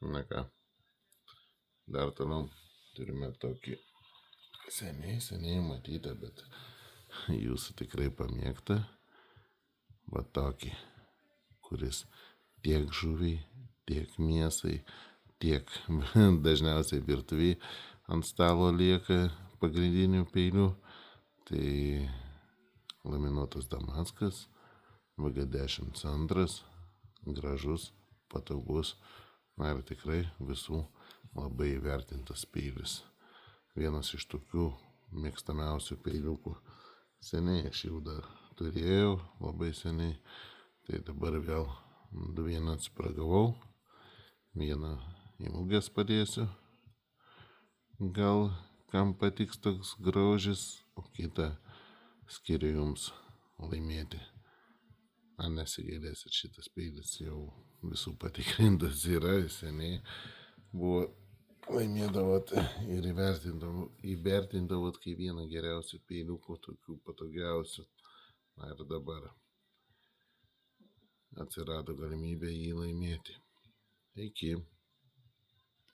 Na ką, dar toliau turime tokį seniai matytą, bet jūsų tikrai pamėgtą. Va tokį, kuris tiek žuviai, tiek mėsai, tiek dažniausiai virtuviai ant stalo lieka pagrindinių peilių. Tai laminuotas Damaskas, VG-12, gražus, patogus, na ir tikrai visų labai vertintas peilis. Vienas iš tokių mėgstamiausių peiliukų. Seniai aš jau dar turėjau, labai seniai, tai dabar vėl vieną atsipiragavau, vieną į mugės padėsiu. Gal kam patiks toks grožis, o kitą skiriu jums laimėti. Ar nesigailėsit, šitas peilis jau visų patikrintas yra, seniai buvo laimėdavot ir įvertindavot kaip vieną geriausių peiliukų, tokių patogiausių. Na ir dabar atsirado galimybė jį laimėti. Iki.